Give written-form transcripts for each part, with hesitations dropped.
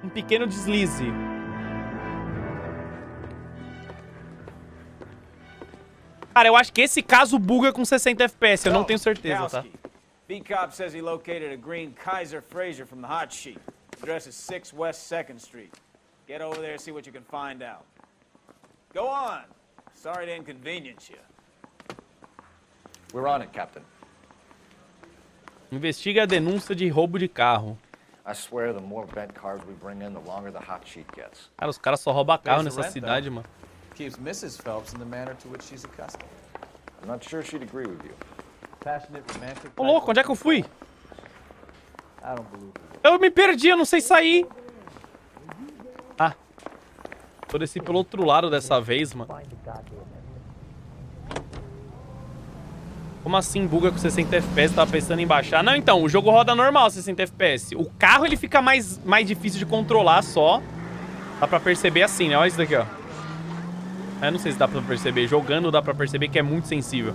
Um pequeno deslize. Cara, eu acho que esse caso buga com 60 FPS, eu não tenho certeza, tá? B-Cop says he located a green Kaiser Fraser from the hot sheet. Address is 6 West 2nd Street. Get over there and see what you can find out. Go on. Sorry to inconvenience you. We're on it, Captain. Investiga a denúncia de roubo de carro. I swear the more bent cars we bring in, the longer the hot sheet gets. Cara, os caras só roubam carro nessa cidade, mano. Keeps Mrs. Phelps in the manner to which she's accustomed. I'm not sure she'd agree with you. Passionate, romantic. Ô, louco, onde é que eu fui? I don't believe it. Eu me perdi, eu não sei sair. Ah. Eu desci pelo outro lado dessa vez, mano. Como assim buga com 60 FPS? Tava pensando em baixar. Não, então, o jogo roda normal 60 FPS. O carro, ele fica mais difícil de controlar só. Dá pra perceber assim, né? Olha isso daqui, ó. Eu não sei se dá pra perceber. Jogando dá pra perceber que é muito sensível.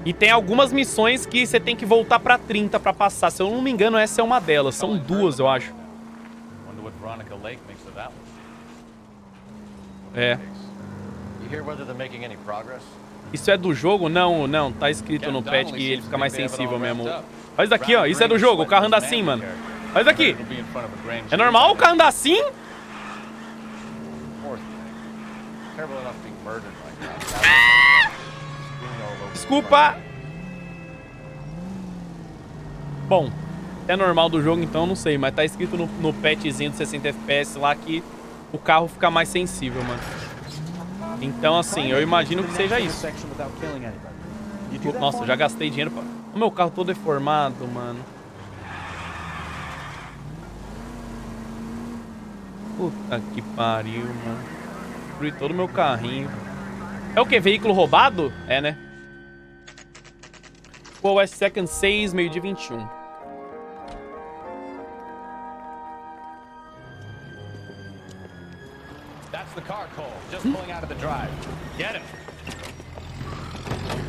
E tem algumas missões que você tem que voltar pra 30 pra passar. Se eu não me engano, essa é uma delas. São duas, eu acho. É. Isso é do jogo? Não, não. Tá escrito no patch que ele fica mais sensível mesmo. Olha isso daqui, ó. Isso é do jogo. O carro anda assim, mano. Olha isso daqui. É normal o carro andar assim? Desculpa. Bom, é normal do jogo, então eu não sei. Mas tá escrito no patchzinho de 60 FPS lá que o carro fica mais sensível, mano. Então, assim, eu imagino que seja isso. Nossa, eu já gastei dinheiro pra... O meu carro todo deformado, mano. Puta que pariu, mano. Destruí todo o meu carrinho. É o que? Veículo roubado? É, né? Pô, West 2nd 6, meio-dia 21.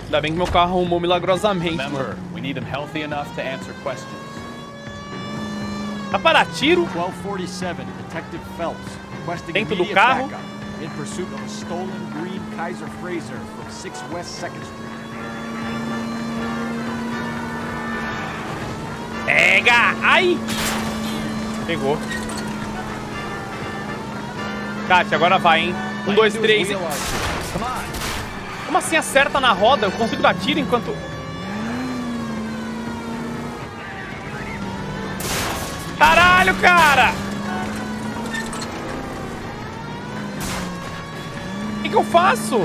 Ainda bem que meu carro arrumou milagrosamente, mano. Tá para tiro? Dentro do carro. In pursuit of a stolen green Kaiser Fraser from 6 West 2nd Street. Pega! Ai! Pegou. Kátia, agora vai, hein? 1, 2, 3. Como assim acerta na roda? Eu consigo dar tiro enquanto... Caralho, cara! O que eu faço?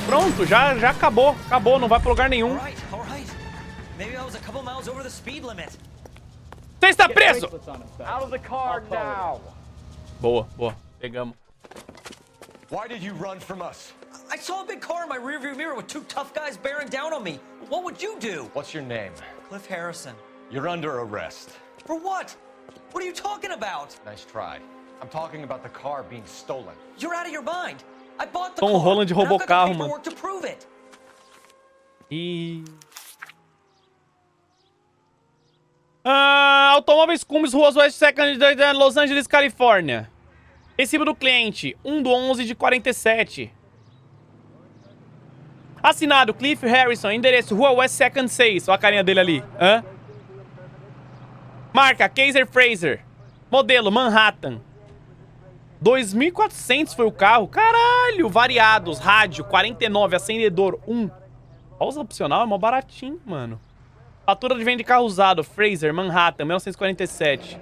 Pronto, já acabou. Acabou, não vai pra lugar nenhum. Você está preso! Boa, boa. Pegamos. Why did you run from us? I saw a big car in my rearview mirror with 2 tough guys bearing down on me. What would you do? What's your name? Cliff Harrison. You're under arrest. For what? What are you talking about? Nice try. I'm talking about the car being stolen. You're out of your mind. I bought the Tom car. Holland roubou o carro, mano. To prove it. Automóveis Cumbres, Ruas West 2nd de Los Angeles, Califórnia. Recibo do cliente, 1/11 de 47. Assinado, Cliff Harrison, endereço, Rua West 2nd 6. Olha a carinha dele ali. Hã? Marca, Kaiser Fraser. Modelo, Manhattan. 2.400 foi o carro. Caralho, variados, rádio, 49, acendedor, 1. Pausa opcional é mó baratinho, mano. Fatura de venda de carro usado, Fraser, Manhattan, 1947.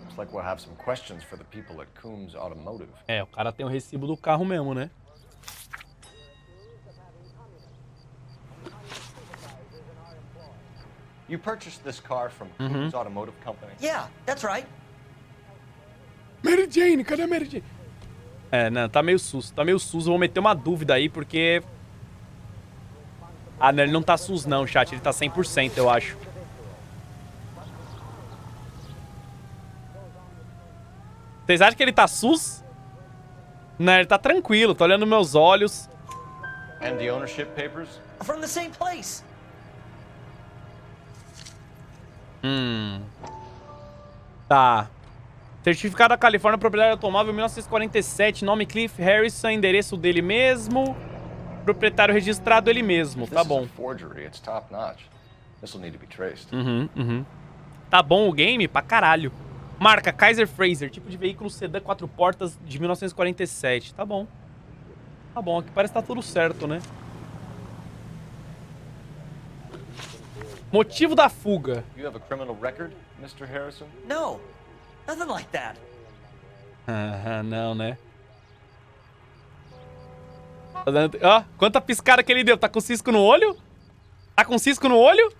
Looks like we'll have some questions for the people at Coombs Automotive. É, o cara tem o recibo do carro mesmo, né? You purchased this car from Coombs Automotive Company? Yeah, that's right. Mary Jane, cadê a Mary Jane? É, não, tá meio sus. Tá meio sus. Eu vou meter uma dúvida aí, porque... Ah, não, ele não tá sus não, chat. Ele tá 100%, eu acho. Vocês acham que ele tá sus? Não, ele tá tranquilo. Tô olhando meus olhos. And the ownership papers? From the same place. Tá. Certificado da Califórnia, propriedade automóvel 1947, nome Cliff Harrison, endereço dele mesmo. Proprietário registrado ele mesmo, tá bom. Tá bom o game? Pra caralho. Marca Kaiser Frazer, tipo de veículo sedã 4 portas de 1947. Tá bom. Tá bom, aqui parece que tá tudo certo, né? Motivo da fuga. You have a criminal record, Mr. Harrison? No, nothing like that. Não, né? Ó, quanta piscada que ele deu. Tá com cisco no olho? Tá com cisco no olho?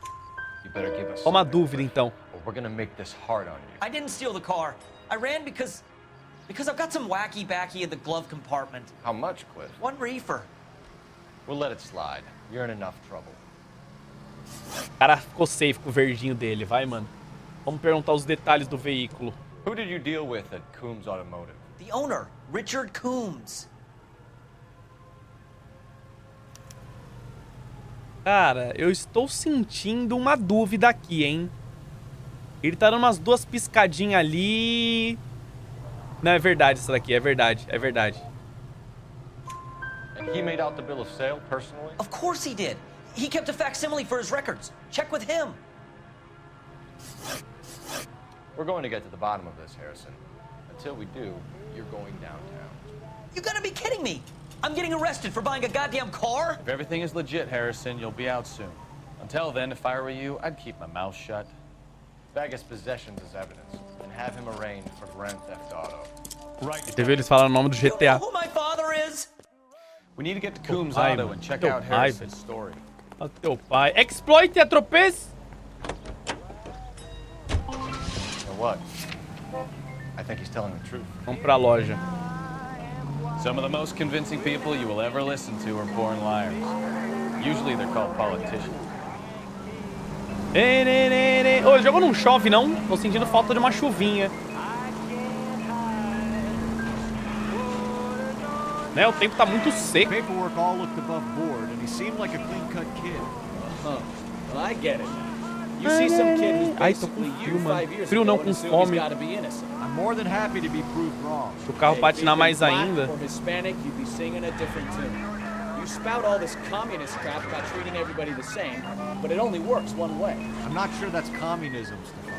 You better give us Ó, uma some dúvida, então. or we're gonna make this hard on you. I didn't steal the car. I ran because I've got some wacky backy in the glove compartment. How much, Cliff? 1 reefer. We'll let it slide. You're in enough trouble. O cara ficou safe com o verdinho dele. Vai, mano. Vamos perguntar os detalhes do veículo. Who did you deal with at Coombs Automotive? The owner, Richard Coombs. Cara, eu estou sentindo uma dúvida aqui, hein? Ele tá dando umas 2 piscadinhas ali. Não, é verdade isso daqui. É verdade, é verdade. And he made out the bill of sale personally? Of course he did. He kept a facsimile for his records. Check with him. We're going to get to the bottom of this, Harrison. Until we do, you're going downtown. You gotta be kidding me. I'm getting arrested for buying a goddamn car? If everything is legit, Harrison, you'll be out soon. Until then, if I were you, I'd keep my mouth shut. Bag his possessions as evidence and have him arraigned for grand theft auto. Right. Teve eles falar o nome do You GTA. know who my father is? We need to get to Coombs pai, Auto mano. and check Teu out pai, Harrison's story. Ó, teu pai. Exploit atropes. You know what? I think he's telling the truth. Vamos pra loja. Some of the most convincing people you will ever listen to are born liars. Usually they're called politicians. Ô, o jogo não chove, não? Tô sentindo falta de uma chuvinha. Né, o tempo tá muito seco. Paperwork all looked above board, and he seemed like a clean-cut kid. Well, I get it. You see some kid who's Ai, tô com basically frio, you mano. 5 years Frio ago não, and com assume fome. he's gotta be innocent. I'm more than happy to be proved wrong. Se o carro patinar mais Black ainda. or Hispanic, you'd be singing a different tune. You spout all this communist crap about treating everybody the same, but it only works one way. I'm not sure that's communism, Stefan.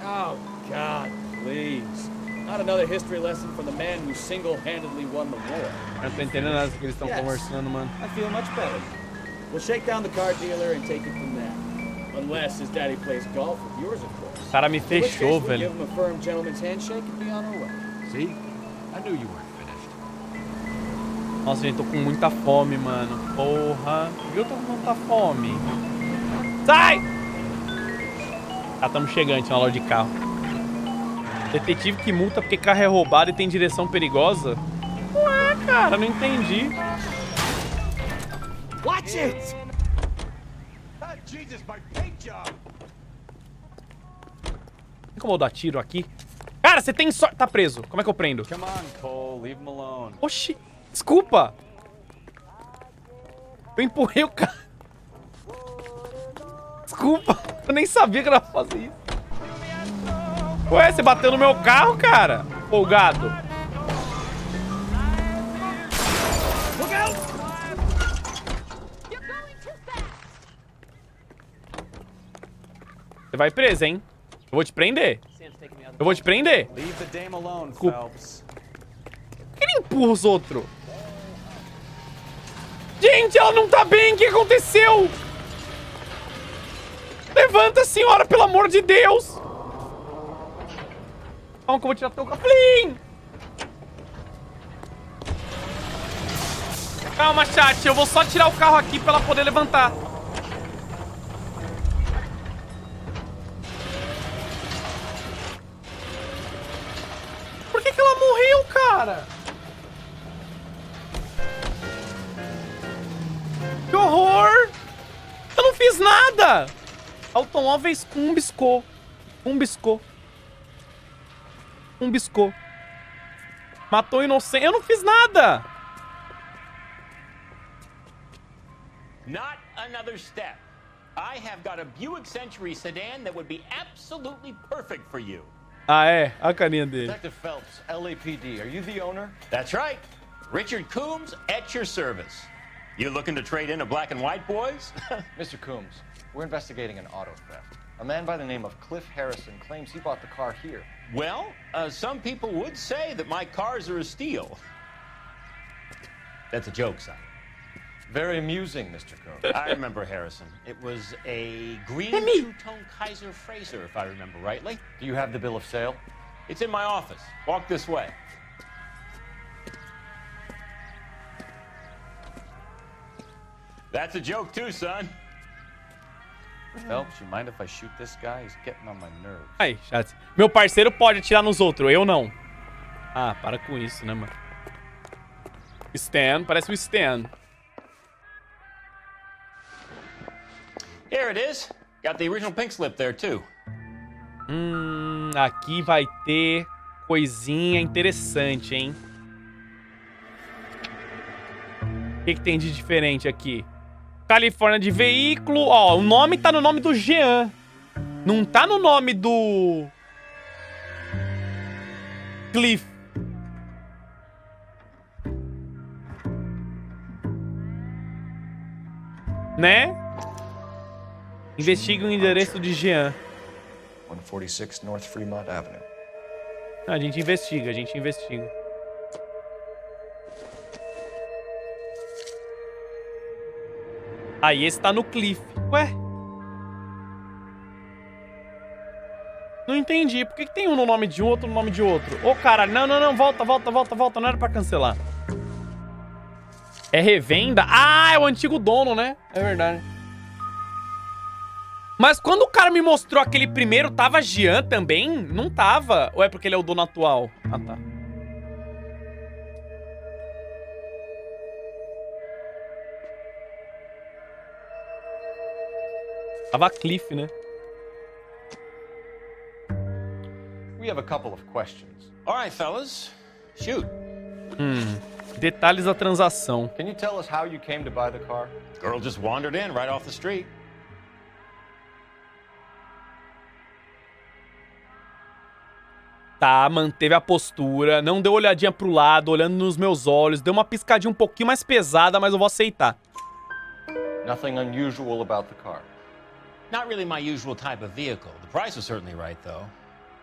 Oh, God, please. Not another history lesson from the man who single-handedly won the war. Eu não tô entendendo nada do que eles estão Yes. conversando, mano. I feel much better. We'll shake down the car dealer and take it from there. Unless his daddy plays golf with yours, of course. O cara me In which case, fechou, we'll velho. give him a firm gentleman's handshake and be on our way. See? I knew you weren't finished. Nossa, gente, tô com muita fome, mano. Porra. Por que eu tô com muita fome? Sai! Ah, tamo chegando na loja de carro. Detetive que multa porque carro é roubado e tem direção perigosa? Ué, cara, não entendi. Watch it! Jesus, my paint job! Tem como eu dar tiro aqui? Cara, você tem sorte. Tá preso. Como é que eu prendo? Come on, Cole, leave him alone. Oxi. Desculpa. Eu empurrei o cara. Desculpa. Eu nem sabia que era pra fazer isso. Ué, você bateu no meu carro, cara? Folgado. Você vai preso, hein? Eu vou te prender. Eu vou te prender. Leave the dame alone, Desculpa. Phelps. Por que ele empurra os outros? Gente, ela não tá bem. O que aconteceu? Levanta, senhora, pelo amor de Deus. Calma que eu vou tirar teu caplim. Calma, chat. Eu vou só tirar o carro aqui pra ela poder levantar. Por que ela morreu, cara? Que horror! Eu não fiz nada! Automóveis cumbiscou. Cumbiscou. Cumbiscou. Matou inocente. Eu não fiz nada! Not another step. I have got a Buick Century sedan that would be absolutely perfect for you. Ah, é? Olha a carinha dele. Detective Phelps, LAPD, are you the owner? That's right. Richard Coombs at your service. You looking to trade in a black and white, boys? Mr. Coombs, we're investigating an auto theft. A man by the name of Cliff Harrison claims he bought the car here. Well, some people would say that my cars are a steal. That's a joke, son. Very amusing, Mr. Coombs. I remember Harrison. It was a green two-tone Kaiser Fraser, if I remember rightly. Do you have the bill of sale? It's in my office. Walk this way. That's a joke too, son. Phelps, you mind if I shoot this guy? He's getting on my nerves. Aí, chat. Meu parceiro pode atirar nos outros, eu não. Ah, para com isso, né, mano? Stan, parece o Stan. Here it is. Got the original pink slip there too. Aqui vai ter coisinha interessante, hein? O que tem de diferente aqui? Califórnia de veículo. Ó, o nome tá no nome do Jean. Não tá no nome do... Cliff. Né? Investiga o endereço de Jean. 146 North Fremont Avenue. A gente investiga, a gente investiga. Aí esse tá no Cliff. Ué? Não entendi. Por que tem um no nome de um, outro no nome de outro? Ô, cara, não. Volta. Não era pra cancelar. É revenda? Ah, é o antigo dono, né? É verdade. Mas quando o cara me mostrou aquele primeiro, tava Jean também? Não tava. Ou é porque ele é o dono atual? Ah, tá. Tava Cliff, né? We have a couple of questions. All right, fellas. Shoot. Detalhes da transação. Can you tell us how you came to buy the car? Girl just wandered in right off the street. Tá, manteve a postura, não deu olhadinha pro lado, olhando nos meus olhos, deu uma piscadinha um pouquinho mais pesada, mas eu vou aceitar. Nothing unusual about the car. Not really my usual type of vehicle. The price was certainly right, though.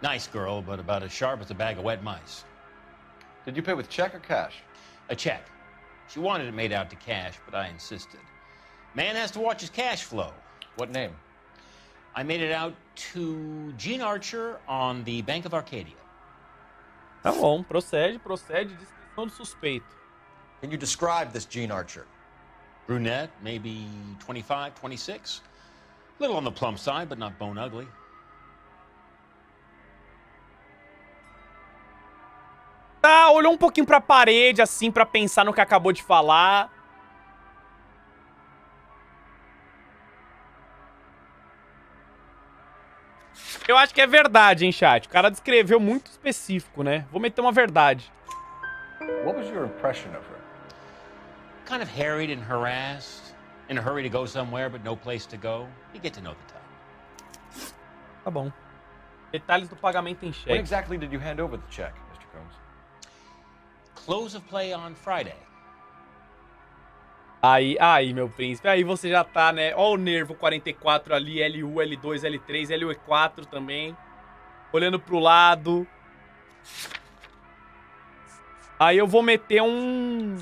Nice girl, but about as sharp as a bag of wet mice. Did you pay with check or cash? A check. She wanted it made out to cash, but I insisted. Man has to watch his cash flow. What name? I made it out to Gene Archer on the Bank of Arcadia. Tá bom, procede. Descrição do suspeito. Can you describe this Gene Archer? Brunette, maybe 25, 26. Little on the plump side, but not bone ugly. Tá, olhou um pouquinho pra parede, assim, pra pensar no que acabou de falar. Eu acho que é verdade, hein, chat. O cara descreveu muito específico, né? Vou meter uma verdade. What was your impression of her? Kind of harried and harassed. In a hurry to go somewhere, but no place to go. You get to know the type. Tá bom. Detalhes do pagamento em When cheque. exactly did you hand over the check, Mr. Combs? Close of play on Friday. Aí, meu príncipe. Aí você já tá, né? Ó o nervo 44 ali, L1, L2, L3, L4 também. Olhando pro lado. Aí eu vou meter um...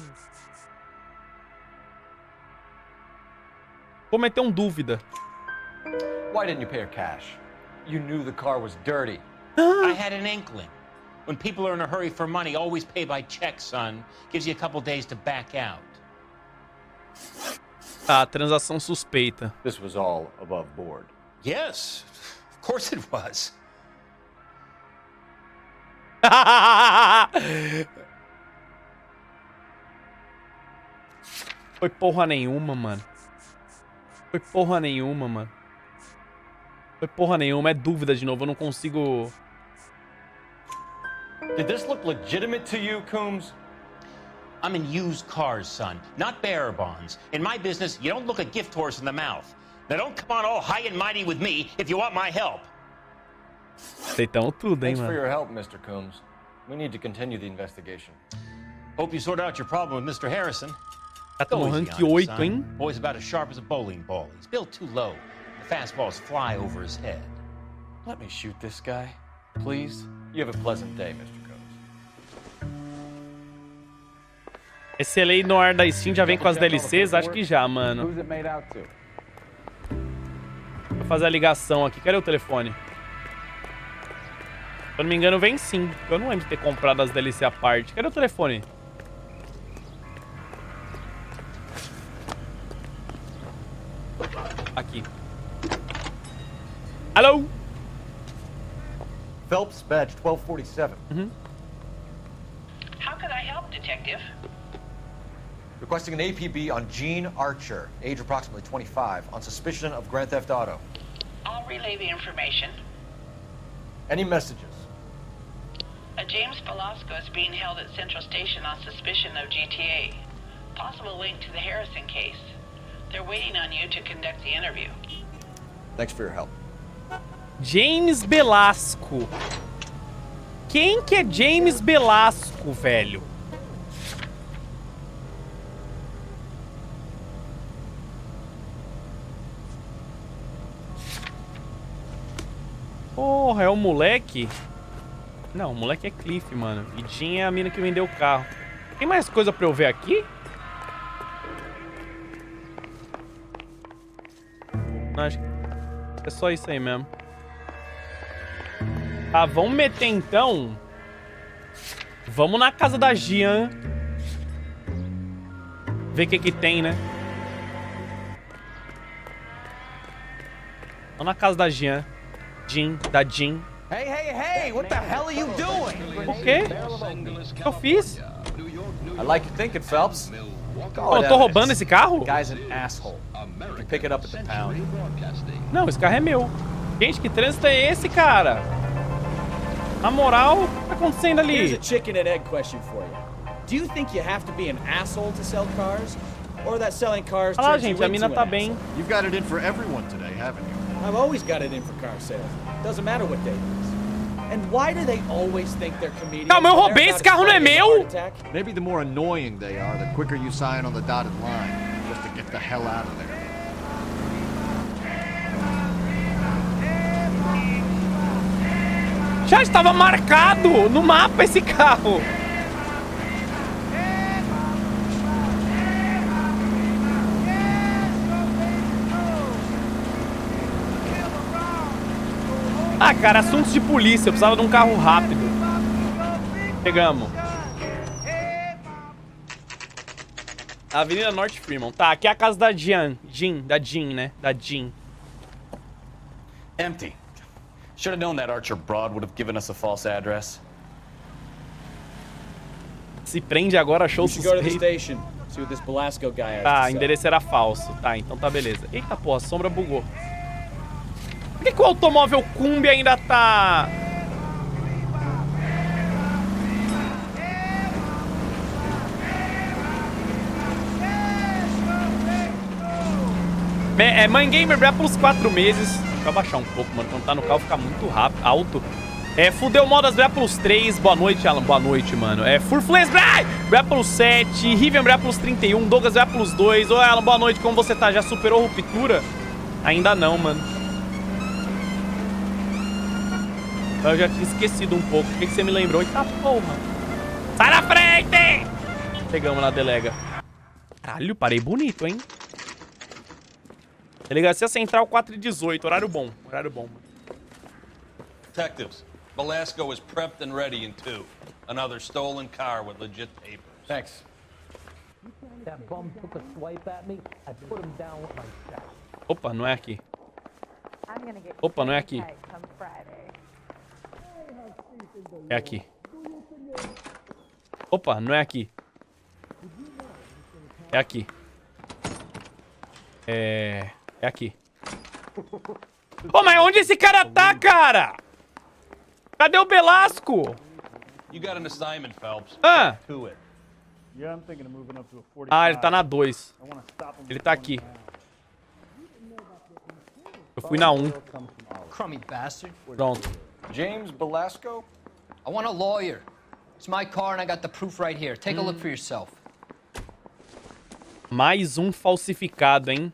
Vou meter um dúvida. Why didn't you pay her cash? You knew the car was dirty. I had an inkling. When people are in a hurry for money, always pay by check, son. Gives you a couple days to back out. Tá, transação suspeita. This was all above board. Yes, of course it was. Foi porra nenhuma, mano. Foi porra nenhuma. É dúvida de novo, eu não consigo... Did this look legitimate to you, Coombs? I'm in used cars, son, not bearer bonds. In my business, you don't look a gift horse in the mouth. Now don't come on all high and mighty with me if you want my help. Aceitamos tudo, hein, Thanks for mano. your help, Mr. Coombs. We need to continue the investigation. Hope you sort out your problem with Mr. Harrison. Já Go estamos easy rank on him, 8, son. hein? Boy's about as sharp as a bowling ball. He's built too low. The fastballs fly over his head. Let me shoot this guy, please. You have a pleasant day, Mr. Coombs. Esse LA Noire da Steam já vem com as DLCs? Acho que já, mano. Who's it made out to? Vou fazer a ligação aqui. Cadê o telefone? Se eu não me engano, vem sim. Eu não lembro de ter comprado as DLC à parte. Cadê o telefone? Aqui. Alô? Phelps, badge 1247. How can I help, Detective? Requesting an APB on Gene Archer, age approximately 25, on suspicion of Grand Theft Auto. I'll relay the information. Any messages? A James Velasco is being held at Central Station on suspicion of GTA. Possible link to the Harrison case. They're waiting on you to conduct the interview. Thanks for your help. James Velasco. Quem que é James Velasco, velho? Porra, é o moleque? Não, o moleque é Cliff, mano. E Jean é a mina que vendeu o carro. Tem mais coisa pra eu ver aqui? Não, acho que é só isso aí mesmo. Tá, vamos meter então. Vamos na casa da Jean. Ver o que que tem, né? Vamos na casa da Jean. Da Jean. Hey, hey, hey! What the hell are you doing? O quê? O que eu fiz? I like your thinking, Phelps. Oh, eu tô roubando esse carro? Guy's an asshole. You pick it up at the pound. Não, esse carro é meu. Gente, que trânsito é esse, cara? Na moral, o que tá acontecendo Here's a ali? chicken and egg question for you. Do you think you have to be an asshole to sell cars? Or that selling cars Olha lá, turns you gente, a into mina an tá asshole? bem. You've got it in for everyone today, haven't you? I've always got it in for car sales. Doesn't matter what day it is. And why do they always think they're comedians? Calma, eu when roubei they're esse about carro, as não é funny as a meu? heart attack? Maybe the more annoying they are, the quicker you sign on the dotted line, just to get the hell out of there. Já estava marcado no mapa esse carro. Ah, cara, assuntos de polícia. Eu precisava de um carro rápido. Pegamos. Avenida Norte Fremont. Tá, aqui é a casa da Jean, né? Da Jean. Empty. Should have known that Archer broad would have given us a false address. Se prende agora, achou You should go to the suspeito. station. See what this Velasco guy has to Tá, say. endereço era falso. Tá, então tá beleza. Eita, pô, a sombra bugou. Por que o automóvel Kombi ainda tá... É, Mãe Gamer breve pelos 4 meses. Deixa eu abaixar um pouco, mano. Quando tá no carro fica muito rápido, alto. É, Fudeu Modas breve pelos 3. Boa noite, Alan. Boa noite, mano. É, Furflames breve pelos 7. Riven breve pelos 31. Douglas breve pelos 2. Ô, Alan, boa noite. Como você tá? Já superou a ruptura? Ainda não, mano. Eu já tinha esquecido um pouco. O que você me lembrou? Eita porra. Sai na frente! Pegamos na delega. Caralho, parei bonito, hein? Delegacia Central 418. Horário bom. Horário bom, mano. Detectives, Velasco is prepped and ready in 2. Another stolen car with legit papers. Thanks. That bum took a swipe at me. I put him down with my shot. Opa, não é aqui. Opa, não é aqui. É aqui. Opa, não é aqui. É aqui. É aqui. Pô, mas onde esse cara tá, cara? Cadê o Velasco? You got an assignment, Phelps. Ah. To it. Ah, ele tá na 2. Ele tá aqui. Eu fui na 1. Crummy bastard. Pronto. James Belasco? I want a lawyer. It's my car and I got the proof right here. Take a look for yourself. Mais um falsificado, hein?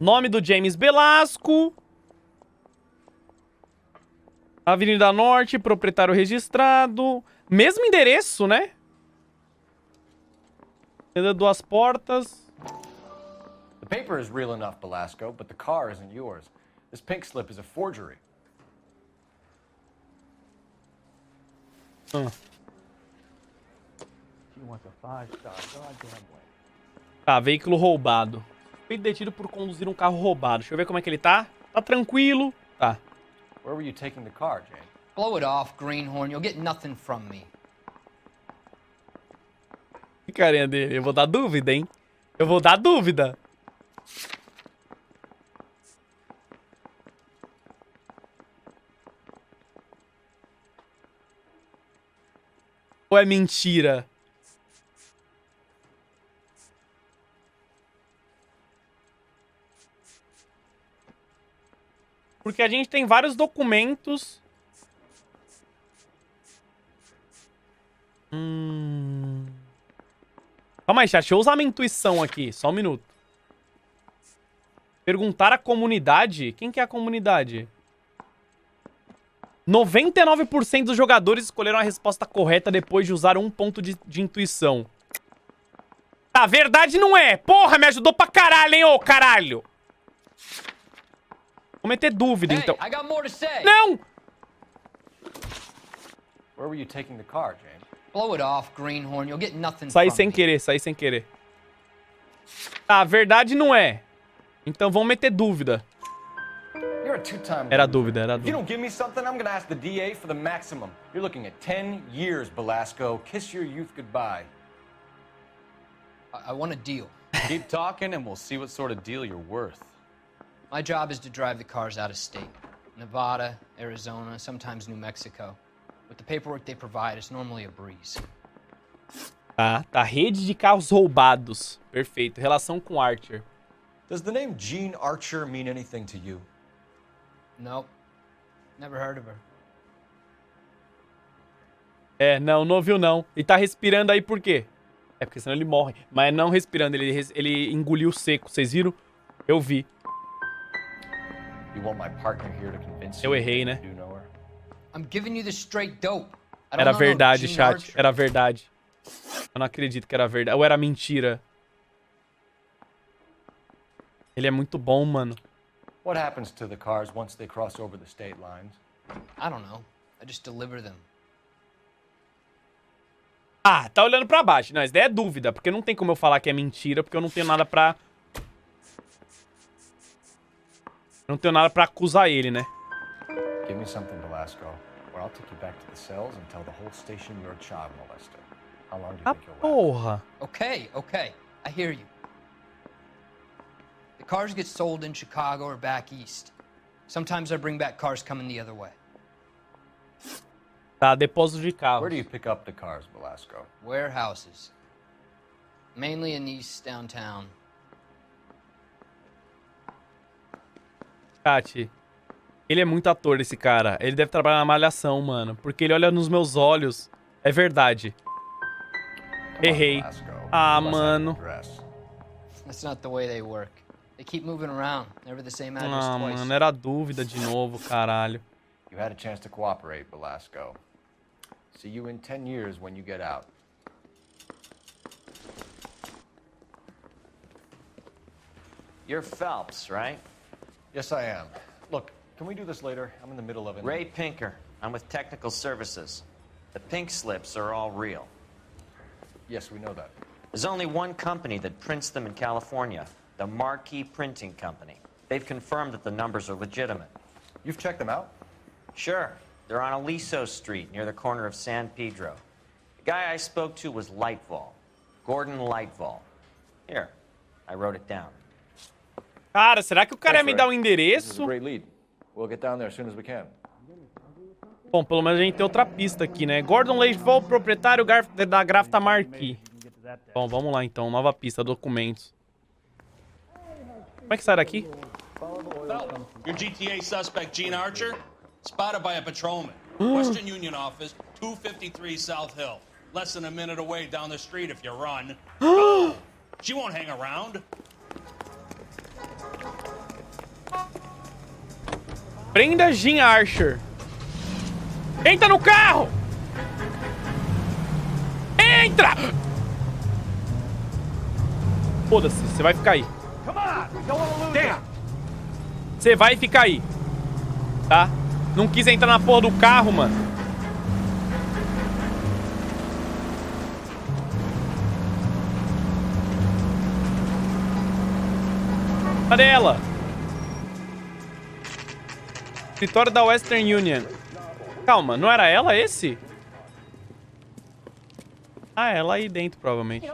Nome do James Belasco. Avenida Norte, proprietário registrado. Mesmo endereço, né? Duas portas. The paper is real enough, Belasco, but the car isn't yours. This pink slip is a forgery. Tá, veículo roubado. Foi detido por conduzir um carro roubado. Deixa eu ver como é que ele tá. Tá tranquilo. Tá. Where were you taking the car, Jane? Blow it off, greenhorn. You'll get nothing from me. Que carinha dele. Eu vou dar dúvida, hein? Eu vou dar dúvida. Ou é mentira? Porque a gente tem vários documentos. Calma aí, chat. Deixa eu usar minha intuição aqui. Só um minuto. Perguntar à comunidade. Quem que é a comunidade? 99% dos jogadores escolheram a resposta correta depois de usar um ponto de intuição. Tá, verdade não é. Porra, me ajudou pra caralho, hein, ô caralho. Vou meter dúvida, então. I got more to say. Não! Where were you taking the car, Jane? Blow it off, greenhorn. You'll get nothing Saí from sem me. querer, saí sem querer. Tá, verdade não é. Então vamos meter dúvida. You're a two-time Era loser. dúvida, era If you dúvida. don't give me something, I'm gonna ask the DA for the maximum. You're looking at 10 years, Belasco. Kiss your youth goodbye. I want a deal. Keep talking and we'll see what sort of deal you're worth. My job is to drive the cars out of state. Nevada, Arizona, sometimes New Mexico. With the paperwork they provide, it's normally a breeze. Tá, rede de carros roubados. Perfeito. Relação com Archer. Does the name Jean Archer mean anything to you? Nope. Never heard of her. É, não ouviu não. E tá respirando aí por quê? É porque senão ele morre. Mas não respirando, ele engoliu seco. Vocês viram? Eu vi. You want my partner here to convince Eu you errei, that né? you do know her? I'm giving you the straight dope. I don't Era know no verdade, Gene chat. Archer. Era verdade. Eu não acredito que era verdade. Ou era mentira. Ele é muito bom, mano. What happens to the cars once they cross over the state lines? I don't know. I just deliver them. Ah, tá olhando pra baixo. Não, isso daí é dúvida. Porque não tem como eu falar que é mentira. Porque eu não tenho nada pra... Não tenho nada pra acusar ele, né? Give me something, Belasco, or I'll take you back to the cells and tell the whole station you're a child molester. How long do you Ah, think you'll last? porra. Okay. I hear you. The cars get sold in Chicago or back east. Sometimes I bring back cars coming the other way. Tá, depósito de carro. Where do you pick up the cars, Belasco? Warehouses. Mainly in East downtown. Chat, ele é muito ator, esse cara. Ele deve trabalhar na Malhação, mano. Porque ele olha nos meus olhos. É verdade. Errei. Ah, mano. That's not the way they work. They keep moving around, never the same address Ah, twice. mano, era dúvida de novo, caralho. You had a chance to cooperate, Belasco. See you in 10 years when you get out. You're Phelps, right? Yes, I am. Look, can we do this later? I'm in the middle of it. Ray Pinker. I'm with Technical Services. The pink slips are all real. Yes, we know that. There's only one company that prints them in California, the Marquee Printing Company. They've confirmed that the numbers are legitimate. You've checked them out? Sure. They're on Aliso Street, near the corner of San Pedro. The guy I spoke to was Lightval. Gordon Lightval. Here, I wrote it down. Cara, será que o cara ia me dar um This is a endereço? great lead. We'll get down there as soon as we can. Bom, pelo menos a gente tem outra pista aqui, né? Gordon Lightval, proprietário da gráfica Marquee. Bom, vamos lá então. Nova pista, documentos. Como é que sai daqui? Your GTA suspect, Gene Archer, spotted by a patrolman. Western Union office, 253 South Hill. Less than a minute away down the street if you run. Go! She won't hang around. Prenda Gene Archer. Entra no carro! Entra! Foda-se, você vai ficar aí. Você vai ficar aí. Tá? Não quis entrar na porra do carro, mano. Cadê ela? Escritório da Western Union. Calma, não era ela esse? Ah, ela aí dentro, provavelmente.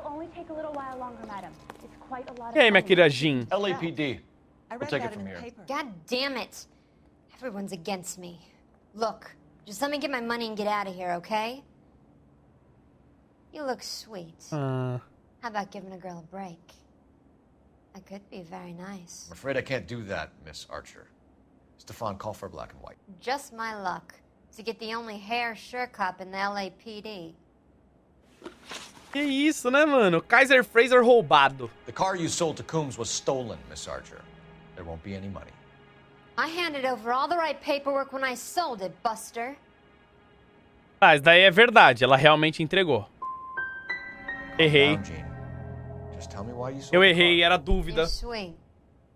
E aí, minha querida Jean? LAPD. We'll take it from here. God damn it. Everyone's against me. Look, just let me get my money and get out of here, okay? You look sweet. How about giving a girl a break? I could be very nice. I'm afraid I can't do that, Miss Archer. Stefan, call for black and white. Just my luck to get the only hair sure cop in the LAPD. Que isso, né, mano? Kaiser Fraser roubado. The car you sold to Coombs was stolen, Miss Archer. There won't be any money. I handed over all the right paperwork when I sold it, Buster. Ah, isso daí é verdade. Ela realmente entregou. Errei. Eu errei, era dúvida. You're sweet.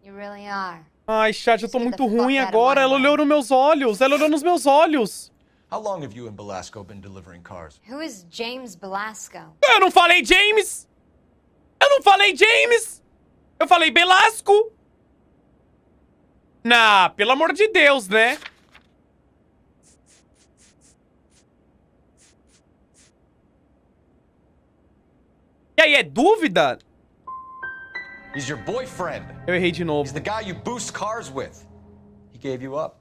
You really are. Ai, chat, eu tô muito ruim agora. Ela olhou nos meus olhos. Ela olhou nos meus olhos. How long have you and Belasco been delivering cars? Who is James Belasco? Eu não falei James! Eu não falei James! Eu falei Belasco! Nah, pelo amor de Deus, né? E aí, é dúvida? He's your boyfriend. Eu errei de novo. He's the guy you boost cars with. He gave you up.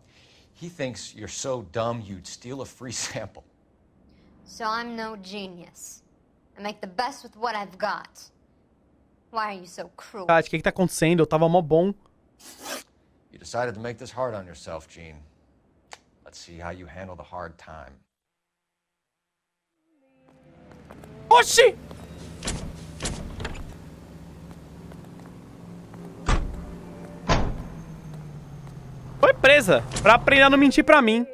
He thinks you're so dumb you'd steal a free sample. So I'm no genius. I make the best with what I've got. Why are you so cruel? Chat, o que tá acontecendo? Eu tava mó bom. You decided to make this hard on yourself, Gene. Let's see how you handle the hard time. Oxi! Foi presa pra aprender a não mentir pra mim.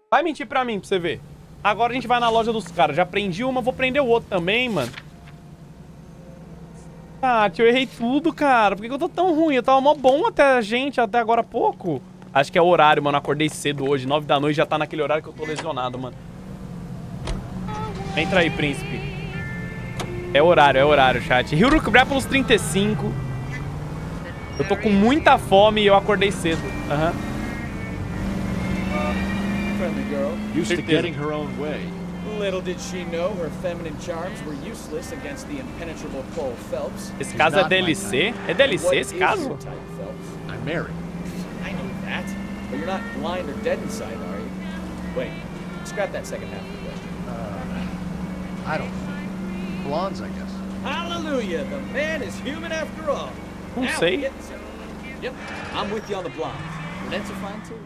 Vai mentir pra mim, pra você ver. Agora a gente vai na loja dos caras. Já prendi uma, vou prender o outro também, mano. Ah, tio, eu errei tudo, cara. Por que eu tô tão ruim? Eu tava mó bom até agora há pouco. Acho que é o horário, mano. Acordei cedo hoje. 9 da noite já tá naquele horário que eu tô lesionado, mano. Entra aí, príncipe. É horário, chat. Rio Brucurápolis 35. Eu tô com muita fome e eu acordei cedo. Friendly girl. Used to getting her own way. Little did she know her feminine charms were useless against the impenetrable Paul Phelps. Esse caso é DLC? É DLC esse caso? I'm married. I know that. But you're not blind or dead inside, are you? Wait, scrap that second half of the question. I don't know. Blondes, I guess. Hallelujah! The man is human after all. Não Now sei. we get to- Yep, I'm with you on the blondes. Brunettes are fine too.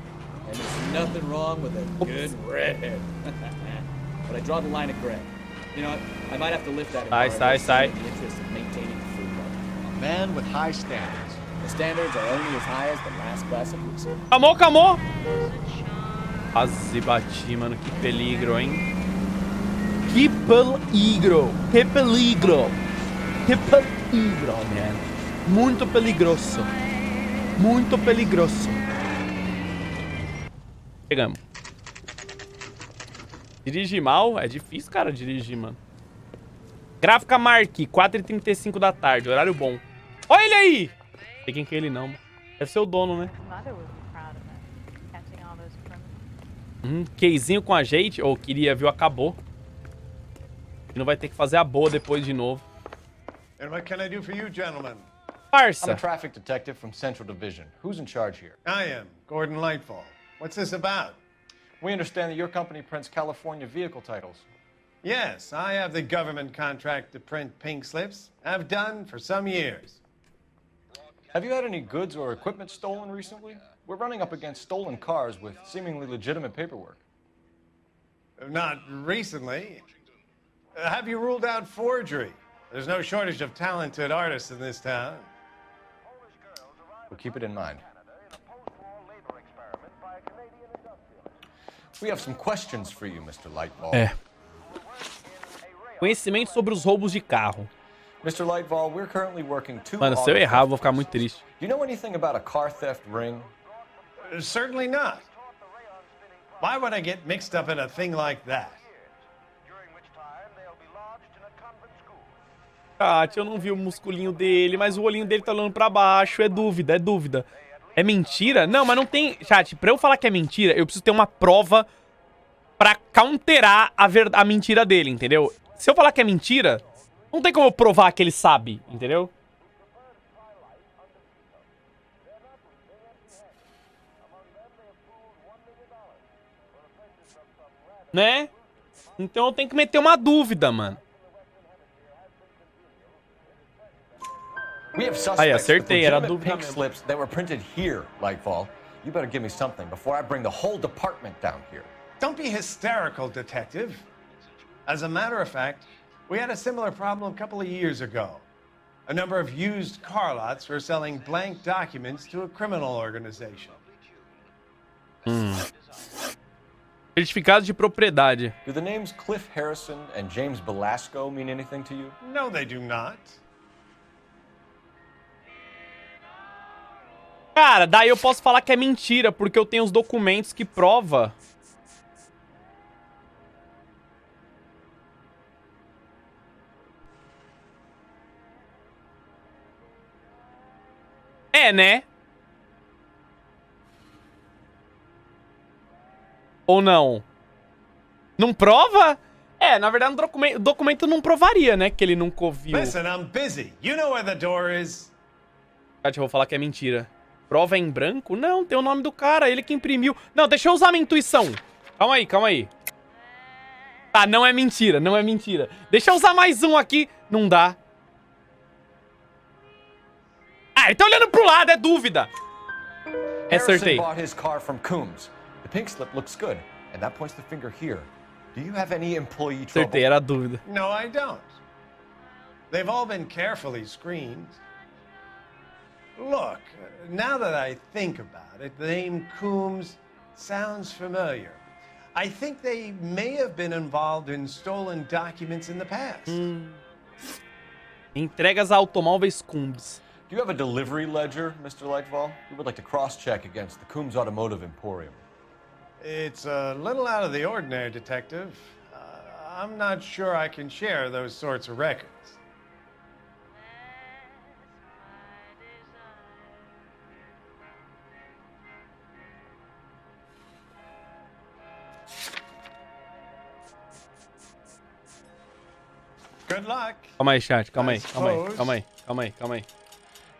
And there's nothing wrong with a good redhead. But I draw the line at gray. You know what? I might have to lift that. Sai. In the interest of maintaining the food level. A man with high standards. The standards are only as high as the last class of Lucy. Calmou! Quase bati, mano. Que peligro, hein? Que peligro, man. Muito peligroso. Pegamos. Dirigir mal? É difícil, cara, dirigir, mano. Gráfica Mark, 4h35 da tarde, horário bom. Olha ele aí! Não sei quem que é ele, não. Deve ser o dono, né? Queizinho com ajeite. Ou queria, viu? Acabou. E não vai ter que fazer a boa depois de novo. And what can I do for you, gentlemen? Parça. I'm a traffic detective from Central Division. Who's in charge here? I am, Gordon Lightfall. What's this about? We understand that your company prints California vehicle titles. Yes, I have the government contract to print pink slips. I've done for some years. Have you had any goods or equipment stolen recently? We're running up against stolen cars with seemingly legitimate paperwork. Not recently. Have you ruled out forgery? There's no shortage of talented artists in this town. We'll keep it in mind. We have some questions for you, Mr. Lightball. Conhecimento sobre os roubos de carro. Mr. Lightball, we're currently working two. Mano, se eu errar, eu vou ficar muito triste. Do you know anything about a car theft ring? Certainly not. Why would I get mixed up in a thing like that? Chat, eu não vi o musculinho dele, mas o olhinho dele tá olhando pra baixo. É dúvida, é dúvida. É mentira? Não, mas não tem... Chat, pra eu falar que é mentira, eu preciso ter uma prova pra counterar a mentira dele, entendeu? Se eu falar que é mentira, não tem como eu provar que ele sabe, entendeu? Né? Então eu tenho que meter uma dúvida, mano. Aí, acertei, era dúvida mesmo. Slips that were printed here, Lightfall. You better give me something before I bring the whole department down here. Don't be hysterical, Detective. As a matter of fact, we had a similar problem a couple of years ago. A number of used car lots were selling blank documents to a criminal organization. Certificado de propriedade. Do the names Cliff Harrison and James Belasco mean anything to you? No, they do not. Cara, daí eu posso falar que é mentira, porque eu tenho os documentos que prova. É, né? Ou não? Não prova? É, na verdade o documento não provaria, né? Que ele nunca ouviu. Listen, I'm busy. You know where the door is. Chat, eu vou falar que é mentira. Prova em branco? Não, tem o nome do cara, ele que imprimiu. Não, deixa eu usar minha intuição. Calma aí, calma aí. Tá, não é mentira, não é mentira. Deixa eu usar mais um aqui. Não dá. Ah, ele tá olhando pro lado, é dúvida. Acertei. Harrison bought his car from Coombs. The pink slip looks good, and that points the finger here. Do you have any employee trouble? Acertei, era dúvida. No, I don't. They've all been carefully screened. Look, now that I think about it, the name Coombs sounds familiar. I think they may have been involved in stolen documents in the past. Entregas a automóveis Coombs. Do you have a delivery ledger, Mr. Lightfall? We would like to cross-check against the Coombs Automotive Emporium. It's a little out of the ordinary, Detective. I'm not sure I can share those sorts of records. Good luck. Calma aí, chat. Calma aí, calma aí, calma aí, calma aí, calma aí.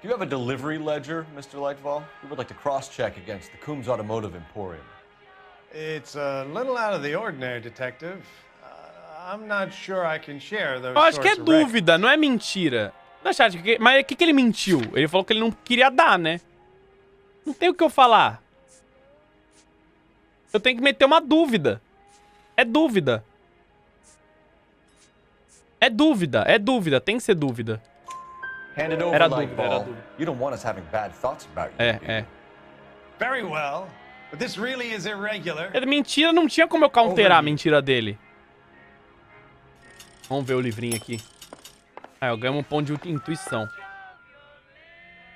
Do you have a delivery ledger, Mr. Lightfall? We would like to cross-check against the Coombs Automotive Emporium. It's a little out of the ordinary, Detective. I'm not sure I can share those Eu acho que é sorts of records. dúvida, não é mentira. Não, chat, mas o que ele mentiu? Ele falou que ele não queria dar, né? Não tem o que eu falar. Eu tenho que meter uma dúvida. É dúvida. É dúvida, é dúvida, tem que ser dúvida. Hand it over, Era dúvida, Lightball. era dúvida. You don't want us having bad thoughts about you. É. Very well, but this really is irregular. É mentira, não tinha como eu counterar a mentira dele. Vamos ver o livrinho aqui. Ah, eu ganho um ponto de intuição.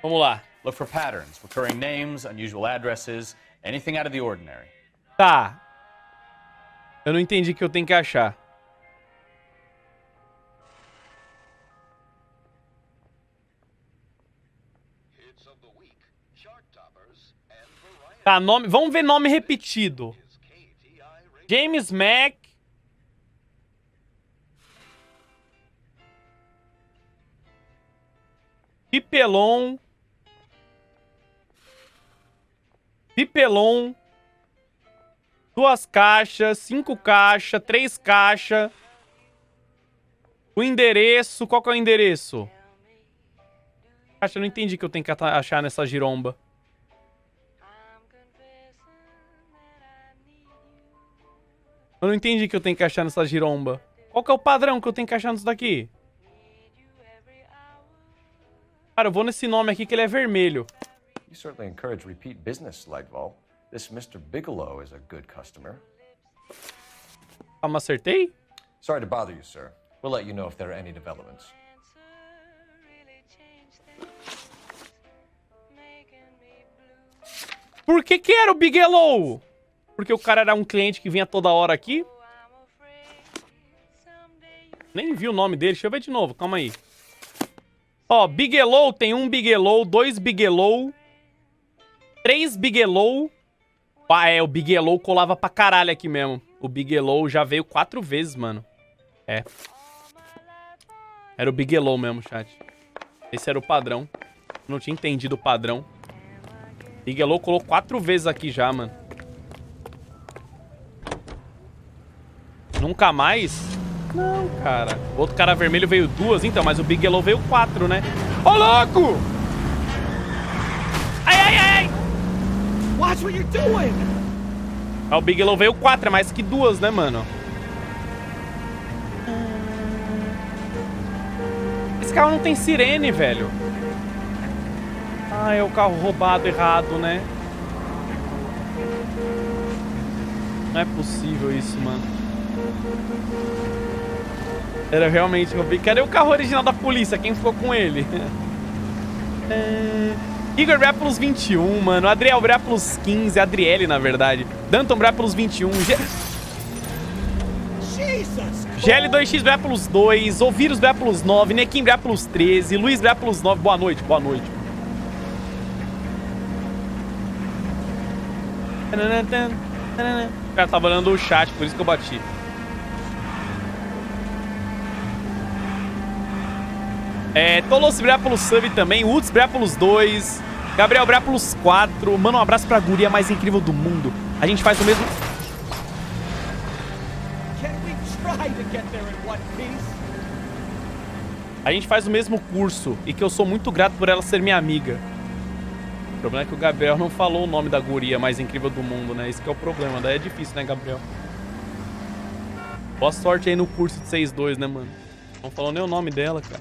Vamos lá. Look for patterns, recurring names, unusual addresses, anything out of the ordinary. Tá. Eu não entendi o que eu tenho que achar. Tá, nome... Vamos ver nome repetido. James Mac. Pipelon. Pipelon. 2 caixas, 5 caixas, 3 caixas. O endereço, qual que é o endereço? Acho que eu não entendi que eu tenho que achar nessa giromba. Eu não entendi que eu tenho que achar nessa giromba. Qual que é o padrão que eu tenho que achar nisso daqui? Cara, eu vou nesse nome aqui que ele é vermelho. You certainly encourage repeat business, Lightval. This Mr. Bigelow is a good customer. Ah, mas acertei? Sorry to bother you, sir. We'll let you know if there are any developments. Por que que era o Bigelow? Porque o cara era um cliente que vinha toda hora aqui? Nem vi o nome dele. Deixa eu ver de novo. Calma aí. Ó, Bigelow tem 1 Bigelow, 2 Bigelow, 3 Bigelow. Ah, é, o Bigelow colava pra caralho aqui mesmo. O Bigelow já veio 4 vezes, mano. É. Era o Bigelow mesmo, chat. Esse era o padrão. Não tinha entendido o padrão. Bigelow colou 4 vezes aqui já, mano. Nunca mais? Não, cara. O outro cara vermelho veio 2, então, mas o Bigelow veio 4, né? Ô, louco! Ai, ai, ai! Watch what you're doing! Ah, o Bigelow veio 4, é mais que 2, né, mano? Esse carro não tem sirene, velho. Ah, é o carro roubado errado, né? Não é possível isso, mano. Era realmente roubei. Cadê o carro original da polícia? Quem ficou com ele? Igor Bré pelos 21, mano. Adriel Bré pelos 15. Adriele, na verdade. Danton Bré pelos 21. GL2X Bré pelos 2. Ovirus Bré pelos 9. Nequim Bré pelos 13. Luiz Bré pelos 9. Boa noite, boa noite. O cara tava olhando o chat, por isso que eu bati. Tolos Bré pelos sub também. Woods Bré pelos 2. Gabriel Bré pelos 4. Manda um abraço pra guria mais incrível do mundo. A gente faz o mesmo... A gente faz o mesmo curso. E que eu sou muito grato por ela ser minha amiga. O problema é que o Gabriel não falou o nome da guria mais incrível do mundo, né? Esse que é o problema. Daí é difícil, né, Gabriel? Boa sorte aí no curso de 6-2, né, mano? Não falou nem o nome dela, cara.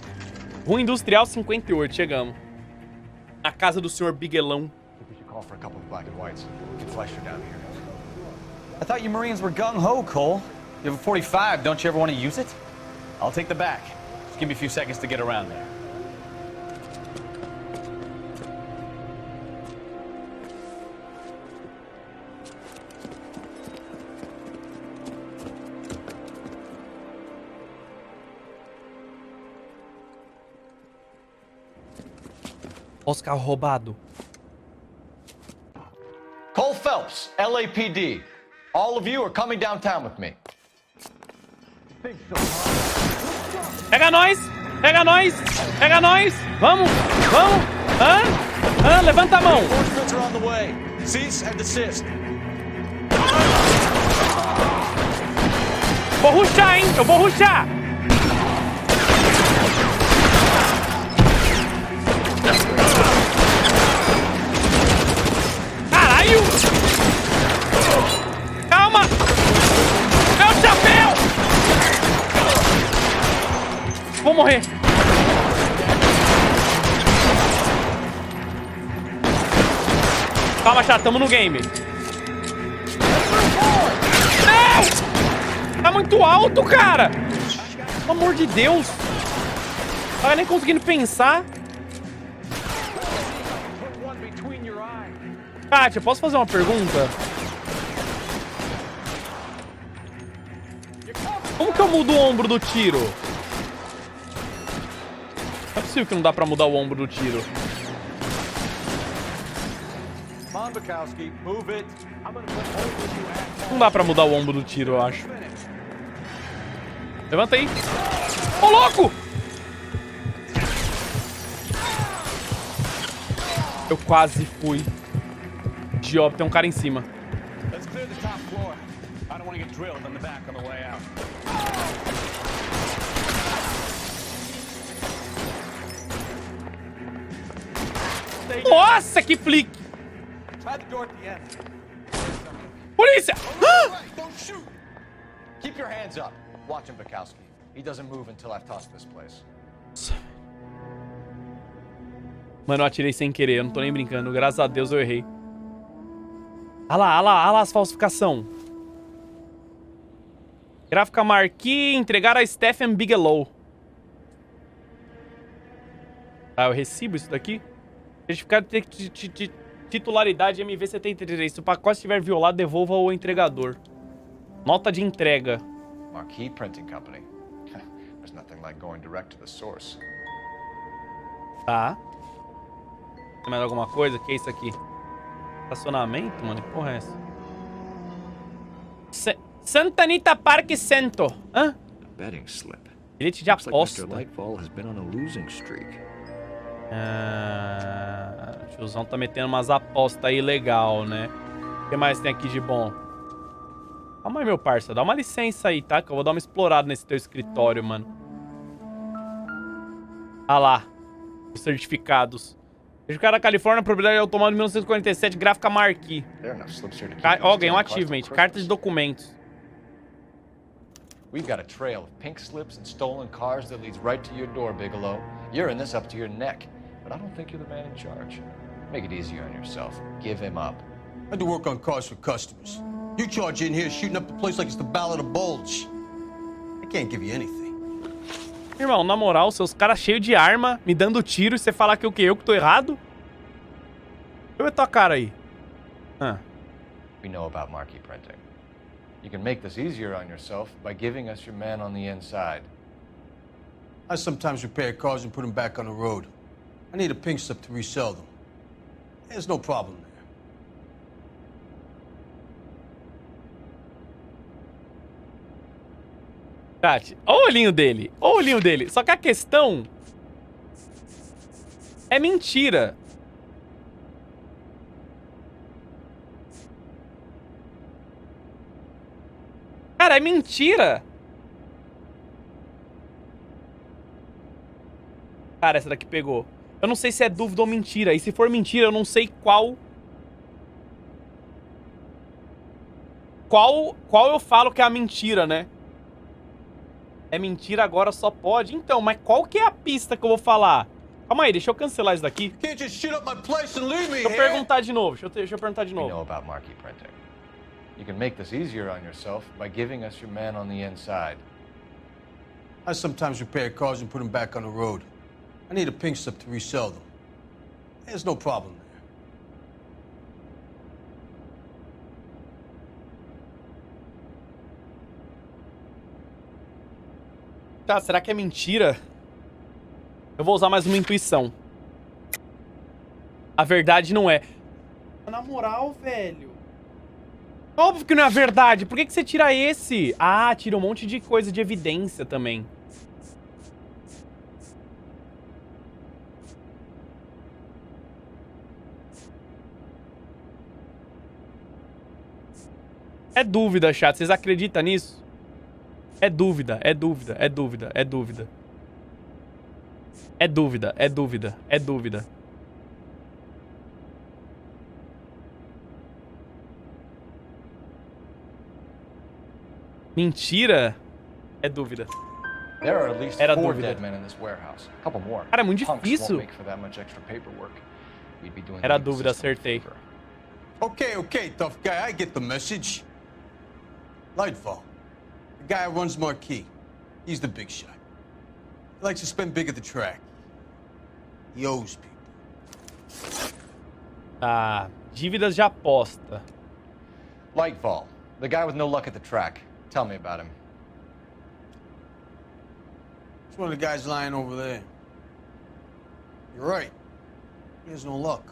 Rua Industrial 58, chegamos. Na casa do senhor Bigelão. I thought you Marines were gung-ho, Cole. You have a 45, don't you ever want to use it? I'll take the back. Just give me a few seconds to get around there. Oscar roubado. Cole Phelps, LAPD. All of you are coming downtown with me. Pega nós! Pega nós! Pega nós! Vamos! Vamos! Levanta a mão! Vou rushar, hein? Eu vou rushar! Caralho! Calma! Meu chapéu! Vou morrer. Calma, chato, tamo no game. Não! Tá muito alto, cara! Pelo amor de Deus! Não tava nem conseguindo pensar. Kátia, posso fazer uma pergunta? Como que eu mudo o ombro do tiro? Não é possível que não dá pra mudar o ombro do tiro. Não dá pra mudar o ombro do tiro, eu acho. Levanta aí. Ô, louco! Eu quase fui. Job, tem um cara em cima. Nossa, que flick! Polícia! Keep your hands up. Watch him, Bukowski. He doesn't move until I've tossed this place. Mano, eu atirei sem querer, eu não tô nem brincando. Graças a Deus eu errei. Olha lá as falsificação. Gráfica Marquis, entregar a Stephen Bigelow. Ah, eu recebo isso daqui? Certificado de titularidade MV73. Se o pacote estiver violado, devolva ao entregador. Nota de entrega. Marquis Printing Company. There's nothing like going direct to the source. Tá. Tem mais alguma coisa? Que é isso aqui? Estacionamento, mano? Que porra é essa? Santa Anita Park Center. Hã? Betting slip. Bilhete de aposta. Mr. Lightfall has been on a losing streak. O tiozão tá metendo umas apostas aí legal, né? O que mais tem aqui de bom? Calma aí, meu parça. Dá uma licença aí, tá? Que eu vou dar uma explorada nesse teu escritório, mano. Ah lá. Os certificados. Certificado da Califórnia, propriedade de automóvel de 1947, gráfica Marquis. Ó, ganhou um achievement. Carta de documentos. We've got a trail of pink slips and stolen cars that leads right to your door, Bigelow. You're in this up to your neck, but I don't think you're the man in charge. Make it easier on yourself. Give him up. I do work on cars for customers. You charge in here shooting up the place like it's the Ballad of Bulge. I can't give you anything. Irmão, na moral, seus caras cheios de arma, me dando tiro e você falar que o quê? Eu que tô errado? Deixa eu ver tua cara aí. We know about Marquis Printing. You can make this easier on yourself by giving us your man on the inside. I sometimes repair cars and put them back on the road. I need a pink slip to resell them. There's no problem there. Chat, olha o olhinho dele. Olha o olhinho dele. Só que a questão é mentira. Cara, é mentira. Cara, essa daqui pegou. Eu não sei se é dúvida ou mentira. E se for mentira, eu não sei qual eu falo que é a mentira, né? É mentira agora, só pode. Então, mas qual que é a pista que eu vou falar? Calma aí, deixa eu cancelar isso daqui. Deixa eu perguntar de novo. Deixa eu perguntar de novo. We know about Marquis Printing. You can make this easier on yourself by giving us your man on the inside. I sometimes repair cars and put them back on the road. I need a pink slip to resell them. There's no problem there. Tá, será que é mentira? Eu vou usar mais uma intuição. A verdade não é. Na moral, velho. Óbvio que não é verdade. Por que você tira esse? Ah, tira um monte de coisa de evidência também. É dúvida, chat. Vocês acreditam nisso? É dúvida, é dúvida, é dúvida, é dúvida. É dúvida, é dúvida, é dúvida. Mentira? É dúvida. There are at least Era 4 dúvida. dead men in this warehouse. A couple more. Cara, é muito Punks difícil. won't make for that much extra paperwork. We'd be doing Era the dúvida, system a acertei. favor. Okay, tough guy, I get the message. Lightfall, the guy who runs Marquis. He's the big shot. He likes to spend big at the track. He owes people. Ah, dívidas de aposta. Lightfall, the guy with no luck at the track. Tell me about him. It's one of the guys lying over there. You're right. He has no luck.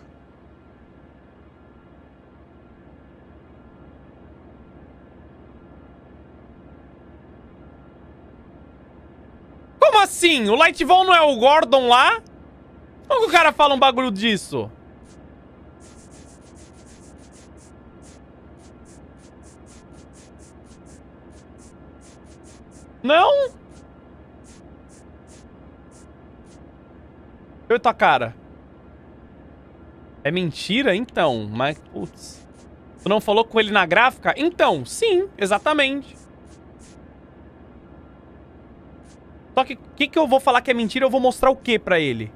Como assim? O Lightfall não é o Gordon lá? Como que o cara fala um bagulho disso? Não? Deixa eu ver tua cara. É mentira? Então, mas... Putz. Tu não falou com ele na gráfica? Então, sim, exatamente. Só que o que eu vou falar que é mentira? Eu vou mostrar o que pra ele?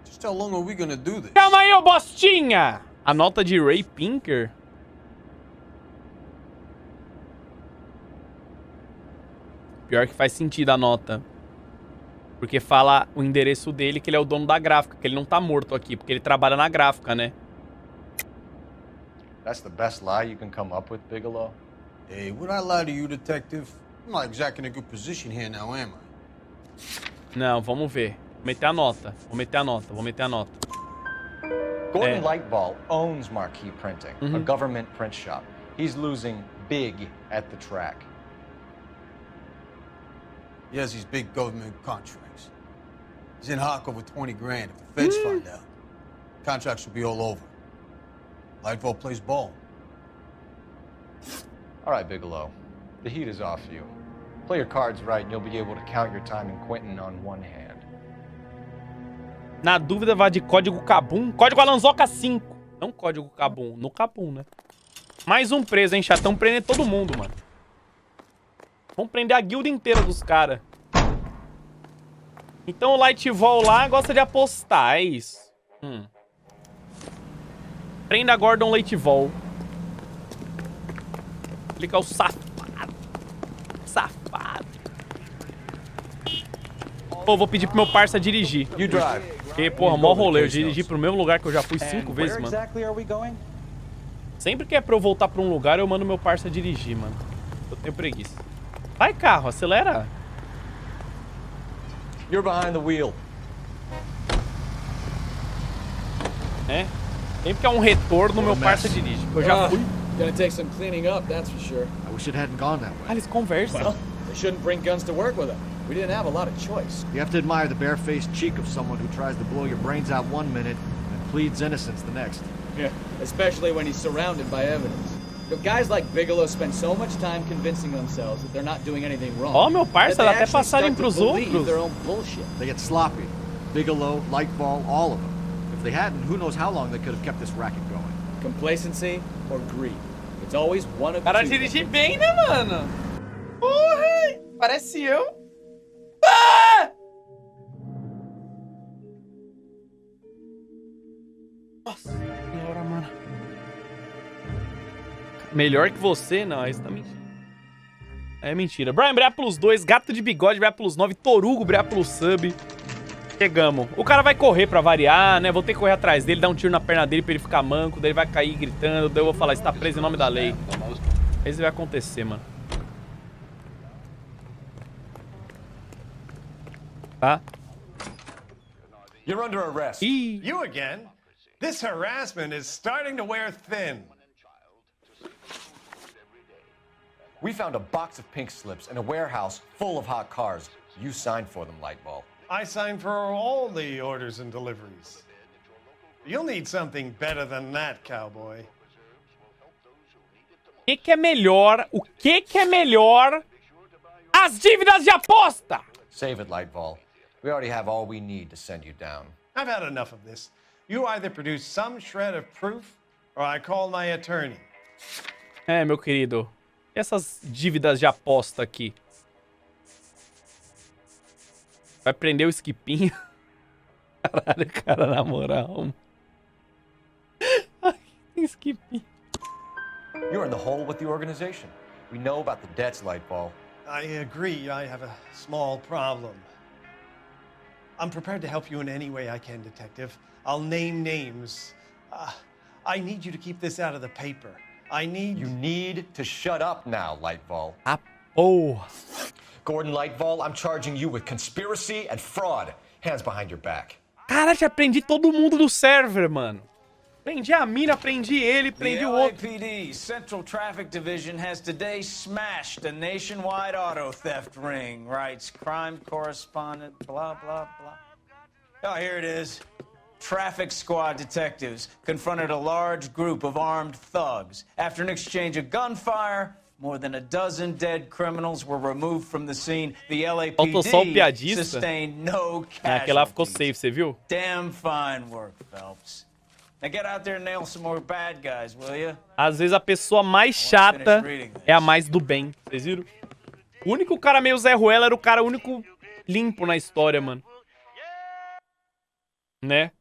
Just how long are we gonna do this? Calma aí, ô bostinha! A nota de Ray Pinker? Pior que faz sentido a nota. Porque fala o endereço dele, que ele é o dono da gráfica, que ele não tá morto aqui, porque ele trabalha na gráfica, né? That's the best lie you can come up with, Bigelow? Hey, would I lie to you, detective? I'm not exactly in a good position here now, am I? Não, vamos ver. Vou meter a nota. Vou meter a nota. Vou meter a nota. Gordon Lightball owns Marquee Printing, a government print shop. He's losing big at the track. He has these big government contracts. He's in hock over 20 grand. If the feds find out, contracts will be all over. Lightfall plays ball. All right, Bigelow. The heat is off you. Play your cards right and you'll be able to count your time in Quentin on one hand. Na dúvida, vá de código Kabum. Código alanzoka 5. Não código Kabum. No Kabum, né? Mais um preso, hein, chatão. Prender todo mundo, mano. Vamos prender a guilda inteira dos caras. Então o Lightfall lá gosta de apostar, é isso. Prenda Gordon Lightfall. Clica o safado. Safado. Pô, vou pedir pro meu parça dirigir. You drive. Porque, porra, mó rolê. Eu dirigi pro mesmo lugar que eu já fui 5 vezes, mano. Sempre que é pra eu voltar pra um lugar, eu mando meu parça dirigir, mano. Eu tenho preguiça. Vai, carro, acelera. You're behind the wheel. É. Sempre que é um retorno, meu parça dirige. Eu já fui. Gonna take some cleaning up, that's for sure. I wish it hadn't gone that way. Ah, eles conversam. Well, they shouldn't bring guns to work with them. We didn't have a lot of choice. You have to admire the barefaced cheek of someone who tries to blow your brains out one minute and pleads innocence the next. Yeah, especially when he's surrounded by evidence. You know, guys like Bigelow spend so much time convincing themselves that they're not doing anything wrong. Ó, meu parça, dá até passagem pros outros. Their own bullshit. They get sloppy. Bigelow, Lightfall, all of them. If they hadn't, who knows how long they could have kept this racket going. Complacency or greed. It's always one of the Cara, two. dirige bem, né, mano? Porra! Parece eu. Ah! Nossa senhora, mano. Melhor que você? Não, isso tá mentindo. É mentira. Brian, Brea plus 2. Gato de bigode, Brea plus 9. Torugo, Brea plus sub. Chegamos. O cara vai correr pra variar, né? Vou ter que correr atrás dele, dar um tiro na perna dele pra ele ficar manco. Daí ele vai cair gritando. Daí eu vou falar, está preso em nome da lei. Isso vai acontecer, mano. Tá? You're under arrest. You again? This harassment is starting to wear thin. We found a box of pink slips in a warehouse full of hot cars. You signed for them, Lightball. I signed for all the orders and deliveries. You'll need something better than that, cowboy. O que é melhor? O que é melhor? As dívidas de aposta! Save it, Lightball. We already have all we need to send you down. I've had enough of this. You either produce some shred of proof, or I call my attorney. É, meu querido. E essas dívidas de aposta aqui? Vai prender o Skipinho? Caralho, cara, na moral. Ai, Skipinho. You're in the hole with the organization. We know about the debts, Lightball. I agree. I have a small problem. I'm prepared to help you in any way I can, Detective. I'll name names. I need you to keep this out of the paper. You need to shut up now, Lightball. Oh. Gordon Lightball, I'm charging you with conspiracy and fraud. Hands behind your back. Cara, já prendi todo mundo do server, mano. Prendi a mina, prendi ele, prendi o outro. The LAPD Central Traffic Division has today smashed a nationwide auto theft ring, writes crime correspondent, blah, blah, blah. Oh, here it is. traffic squad detectives confronted a large group of armed thugs. After an exchange of gunfire, more than a dozen dead criminals were removed from the scene. The Faltou só o LAPD piadista. sustained no Aquele lá ficou casualties. safe, você viu? Damn fine work, Phelps. Now get out there and nail some more bad guys, will you? Às vezes a pessoa mais chata é a mais do bem. Vocês viram? O único cara meio Zé Ruela era o cara único limpo na história, mano. Né?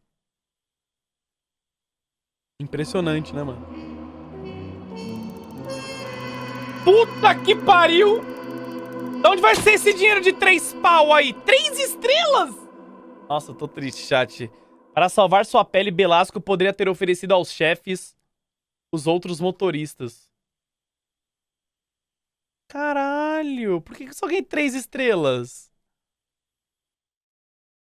Impressionante, né, mano? Puta que pariu! De onde vai ser esse dinheiro de 3 pau aí? 3 estrelas? Nossa, eu tô triste, chat. Para salvar sua pele, Belasco poderia ter oferecido aos chefes os outros motoristas. Caralho, por que eu só ganhei 3 estrelas?